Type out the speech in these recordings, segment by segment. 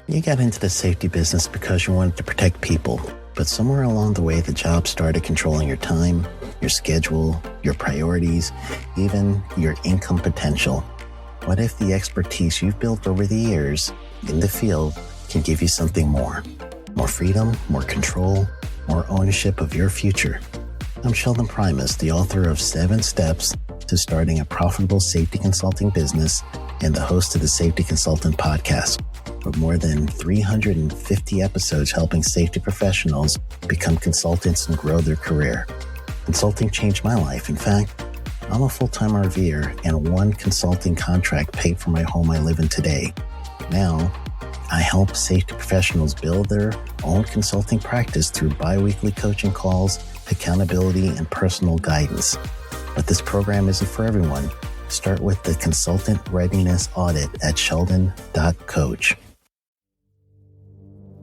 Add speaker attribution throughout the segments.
Speaker 1: You got into the safety business because you wanted to protect people, but somewhere along the way, the job started controlling your time, your schedule, your priorities, even your income potential. What if the expertise you've built over the years in the field can give you something more? More freedom, more control, more ownership of your future. I'm Sheldon Primus, the author of 7 Steps to Starting a Profitable Safety Consulting Business and the host of the Safety Consultant Podcast, with more than 350 episodes helping safety professionals become consultants and grow their career. Consulting changed my life. In fact, I'm a full-time RVer, and one consulting contract paid for my home I live in today. Now, I help safety professionals build their own consulting practice through bi-weekly coaching calls, accountability, and personal guidance. But this program isn't for everyone. Start with the Consultant Readiness Audit at sheldon.coach.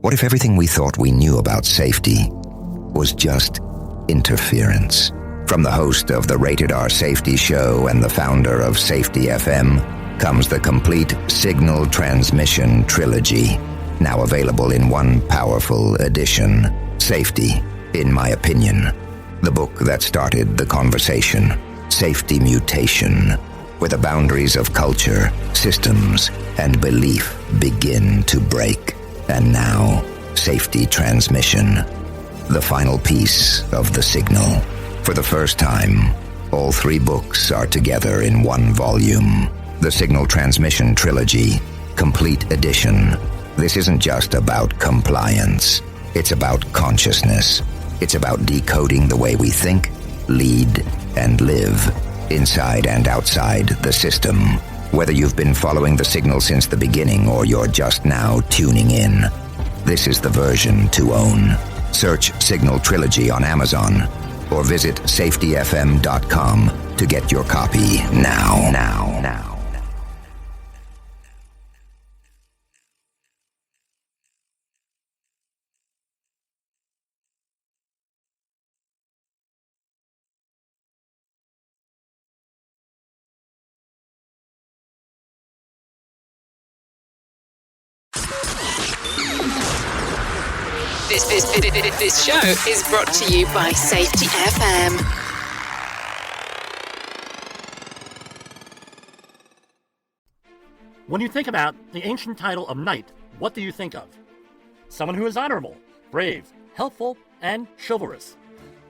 Speaker 2: What if everything we thought we knew about safety was just interference? From the host of the Rated R Safety Show and the founder of Safety FM comes the complete Signal Transmission Trilogy, now available in one powerful edition. Safety, in my opinion, the book that started the conversation. Safety Mutation, where the boundaries of culture, systems, and belief begin to break. And now, Safety Transmission, the final piece of the signal. For the first time, all 3 books are together in one volume. The Signal Transmission Trilogy, Complete Edition. This isn't just about compliance. It's about consciousness. It's about decoding the way we think, lead, and live, inside and outside the system. Whether you've been following the signal since the beginning or you're just now tuning in, this is the version to own. Search Signal Trilogy on Amazon or visit safetyfm.com to get your copy now.
Speaker 3: This show is brought to you by Safety FM.
Speaker 4: When you think about the ancient title of knight, what do you think of? Someone who is honorable, brave, helpful, and chivalrous.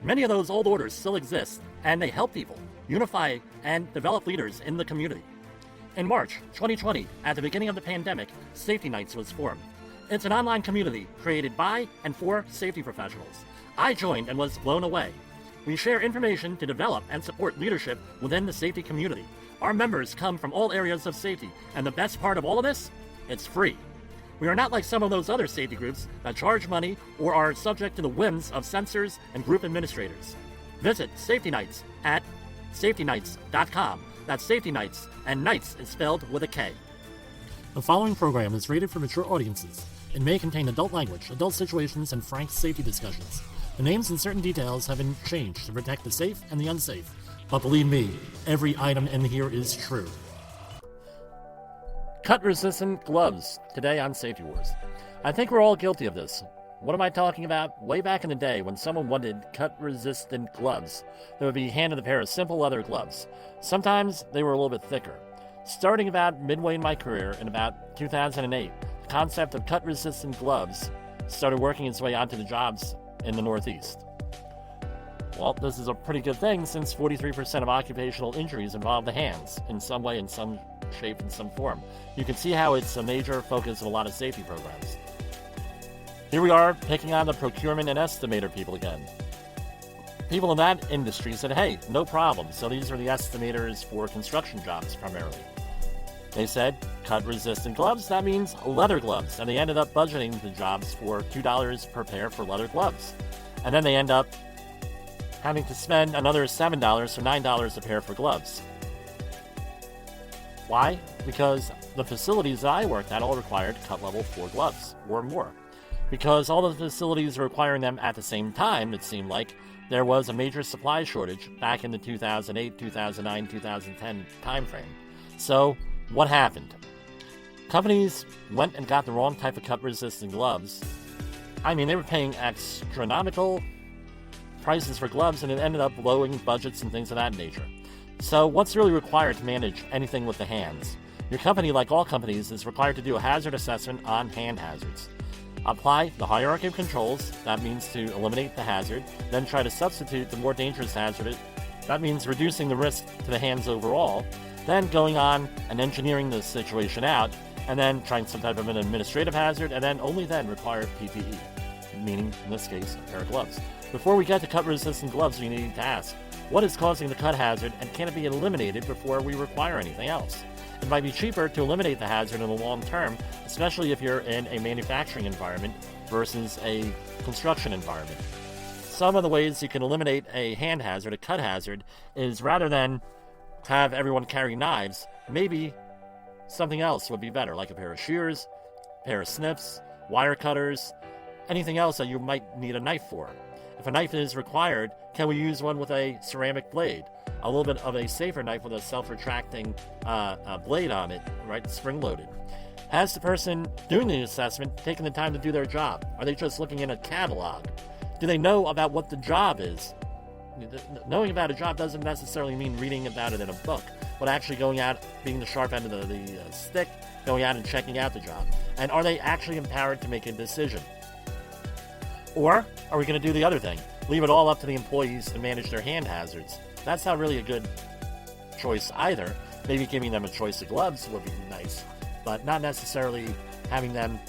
Speaker 4: Many of those old orders still exist, and they help people unify and develop leaders in the community. In March 2020, at the beginning of the pandemic, Safety Knights was formed. It's an online community created by and for safety professionals. I joined and was blown away. We share information to develop and support leadership within the safety community. Our members come from all areas of safety, and the best part of all of this? It's free. We are not like some of those other safety groups that charge money or are subject to the whims of censors and group administrators. Visit Safety Knights at safetyknights.com. That's Safety Knights, and Knights is spelled with a K. The following program is rated for mature audiences. It may contain adult language, adult situations, and frank safety discussions. The names and certain details have been changed to protect the safe and the unsafe. But believe me, every item in here is true. Cut-resistant gloves, today on Safety Wars. I think we're all guilty of this. What am I talking about? Way back in the day, when someone wanted cut-resistant gloves, they would be handed a pair of simple leather gloves. Sometimes they were a little bit thicker. Starting about midway in my career, in about 2008, the concept of cut-resistant gloves started working its way onto the jobs in the Northeast. Well, this is a pretty good thing, since 43% of occupational injuries involve the hands, in some way, in some shape, in some form. You can see how it's a major focus of a lot of safety programs. Here we are, picking on the procurement and estimator people again. People in that industry said, hey, no problem. So these are the estimators for construction jobs primarily. They said, cut-resistant gloves, that means leather gloves. And they ended up budgeting the jobs for $2 per pair for leather gloves. And then they end up having to spend another $7, so $9 a pair for gloves. Why? Because the facilities that I worked at all required cut level 4 gloves or more. Because all the facilities are requiring them at the same time, it seemed like, there was a major supply shortage back in the 2008, 2009, 2010 timeframe. So, what happened? Companies went and got the wrong type of cut-resistant gloves. I mean, they were paying astronomical prices for gloves, and it ended up blowing budgets and things of that nature. So what's really required to manage anything with the hands? Your company, like all companies, is required to do a hazard assessment on hand hazards. Apply the hierarchy of controls, that means to eliminate the hazard, then try to substitute the more dangerous hazard, that means reducing the risk to the hands overall, then going on and engineering the situation out, and then trying some type of an administrative hazard, and then only then require PPE, meaning, in this case, a pair of gloves. Before we get to cut-resistant gloves, we need to ask, what is causing the cut hazard, and can it be eliminated before we require anything else? It might be cheaper to eliminate the hazard in the long term, especially if you're in a manufacturing environment versus a construction environment. Some of the ways you can eliminate a hand hazard, a cut hazard, is rather than have everyone carry knives, maybe something else would be better, like a pair of shears, a pair of snips, wire cutters, anything else that you might need a knife for. If a knife is required, can we use one with a ceramic blade? A little bit of a safer knife with a self-retracting blade on it, right, spring-loaded. Has the person doing the assessment taken the time to do their job? Are they just looking in a catalog? Do they know about what the job is? Knowing about a job doesn't necessarily mean reading about it in a book, but actually going out, being the sharp end of the stick, going out and checking out the job. And are they actually empowered to make a decision? Or are we going to do the other thing? Leave it all up to the employees and manage their hand hazards. That's not really a good choice either. Maybe giving them a choice of gloves would be nice, but not necessarily having them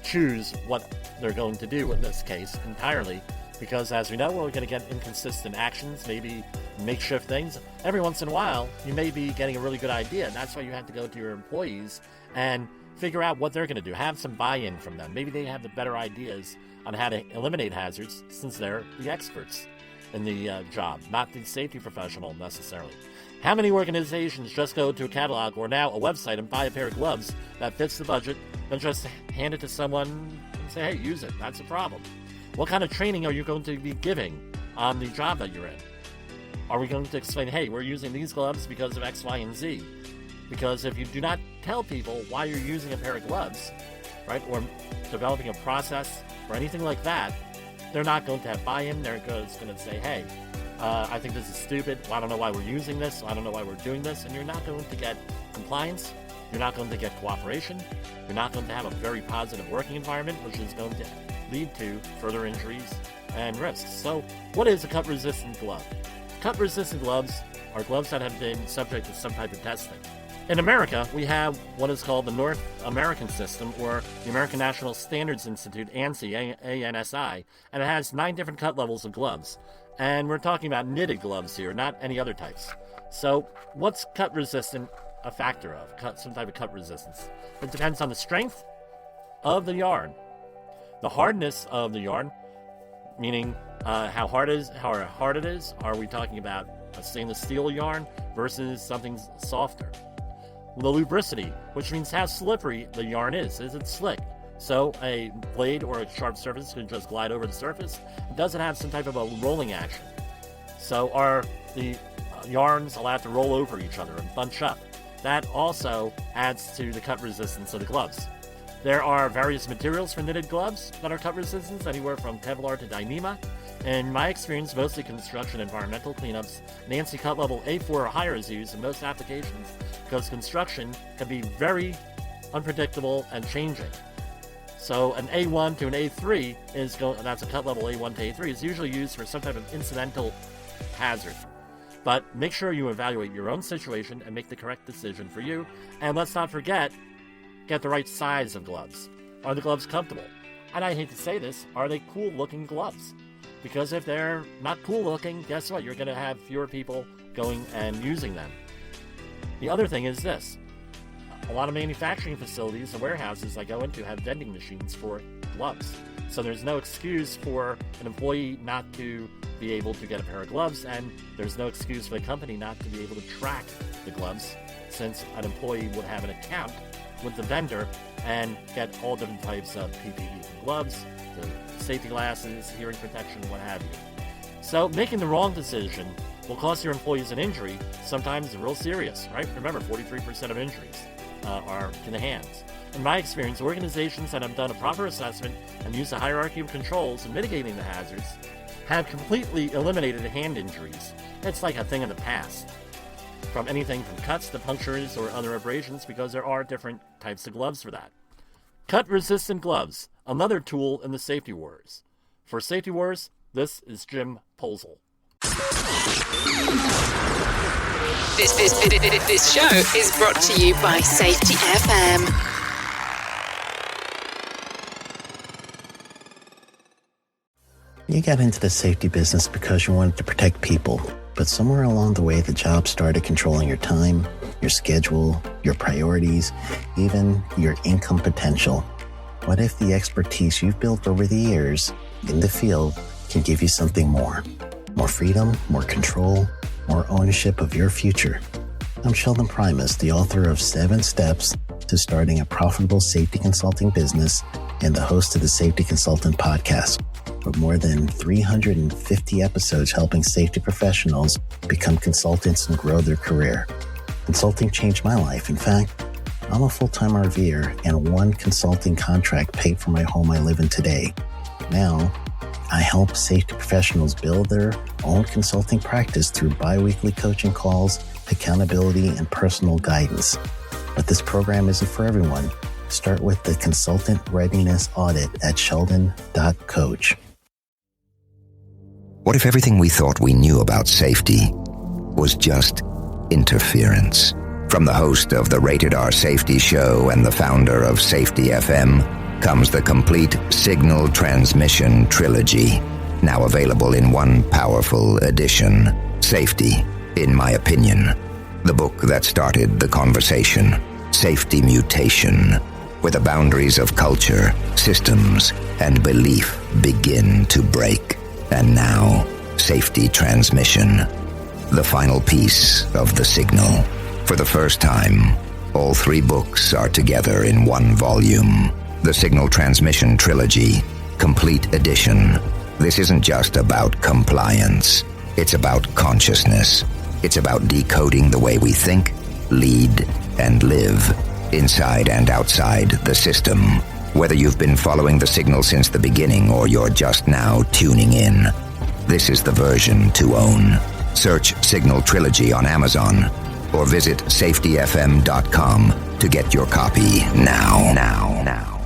Speaker 4: choose what they're going to do in this case entirely, because as we know, we're going to get inconsistent actions, maybe makeshift things. Every once in a while, you may be getting a really good idea, and that's why you have to go to your employees and figure out what they're going to do. Have some buy-in from them. Maybe they have the better ideas on how to eliminate hazards, since they're the experts in the job, not the safety professional necessarily. How many organizations just go to a catalog or now a website and buy a pair of gloves that fits the budget, then just hand it to someone and say, hey, use it, that's a problem? What kind of training are you going to be giving on the job that you're in? Are we going to explain, hey, we're using these gloves because of X, Y, and Z? Because if you do not tell people why you're using a pair of gloves, right, or developing a process or anything like that, they're not going to have buy-in. They're just going to say, hey, I think this is stupid. I don't know why we're using this. I don't know why we're doing this. And you're not going to get compliance. You're not going to get cooperation. You're not going to have a very positive working environment, which is going to lead to further injuries and risks. So what is a cut-resistant glove? Cut-resistant gloves are gloves that have been subject to some type of testing. In America, we have what is called the North American System, or the American National Standards Institute, ANSI, ANSI, and it has 9 different cut levels of gloves. And we're talking about knitted gloves here, not any other types. So what's cut resistant a factor of? Some type of cut resistance. It depends on the strength of the yarn, the hardness of the yarn, meaning how hard it is. Are we talking about a stainless steel yarn versus something softer? The lubricity, which means how slippery the yarn is. Is it slick? So a blade or a sharp surface can just glide over the surface. Does it have some type of a rolling action? So are the yarns allowed to roll over each other and bunch up? That also adds to the cut resistance of the gloves. There are various materials for knitted gloves that are cut resistant, anywhere from Kevlar to Dyneema. In my experience, mostly construction environmental cleanups, an ANSI cut level A4 or higher is used in most applications because construction can be very unpredictable and changing. So an A1 to an A3 that's a cut level A1 to A3 is usually used for some type of incidental hazard. But make sure you evaluate your own situation and make the correct decision for you. And let's not forget, get the right size of gloves. Are the gloves comfortable? And I hate to say this, are they cool looking gloves? Because if they're not cool looking, guess what? You're going to have fewer people going and using them. The other thing is this. A lot of manufacturing facilities and warehouses I go into have vending machines for gloves. So there's no excuse for an employee not to be able to get a pair of gloves, and there's no excuse for the company not to be able to track the gloves, since an employee would have an account with the vendor and get all different types of PPE gloves, the safety glasses, hearing protection, what have you. So making the wrong decision will cost your employees an injury, sometimes real serious, right? Remember, 43% of injuries are to the hands. In my experience, organizations that have done a proper assessment and used a hierarchy of controls in mitigating the hazards have completely eliminated hand injuries. It's like a thing of the past. From anything from cuts to punctures or other abrasions, because there are different types of gloves for that. Cut-resistant gloves, another tool in the Safety Wars. For Safety Wars, this is Jim Posel.
Speaker 3: This show is brought to you by Safety FM.
Speaker 1: You got into the safety business because you wanted to protect people, but somewhere along the way, the job started controlling your time, your schedule, your priorities, even your income potential. What if the expertise you've built over the years in the field can give you something more? More freedom, more control, more ownership of your future. I'm Sheldon Primus, the author of 7 Steps to Starting a Profitable Safety Consulting Business and the host of the Safety Consultant Podcast, with more than 350 episodes helping safety professionals become consultants and grow their career. Consulting changed my life. In fact, I'm a full-time RVer, and one consulting contract paid for my home I live in today. Now, I help safety professionals build their own consulting practice through bi-weekly coaching calls, accountability, and personal guidance. But this program isn't for everyone. Start with the Consultant Readiness Audit at sheldon.coach.
Speaker 2: What if everything we thought we knew about safety was just interference? From the host of the Rated R Safety Show and the founder of Safety FM comes the complete Signal Transmission Trilogy, now available in one powerful edition. Safety, in my opinion, the book that started the conversation. Safety Mutation, where the boundaries of culture, systems, and belief begin to break. And now, Safety Transmission, the final piece of the signal. For the first time, all 3 books are together in one volume. The Signal Transmission Trilogy, Complete Edition. This isn't just about compliance. It's about consciousness. It's about decoding the way we think, lead, and live, inside and outside the system. Whether you've been following the signal since the beginning or you're just now tuning in, this is the version to own. Search Signal Trilogy on Amazon or visit safetyfm.com to get your copy now.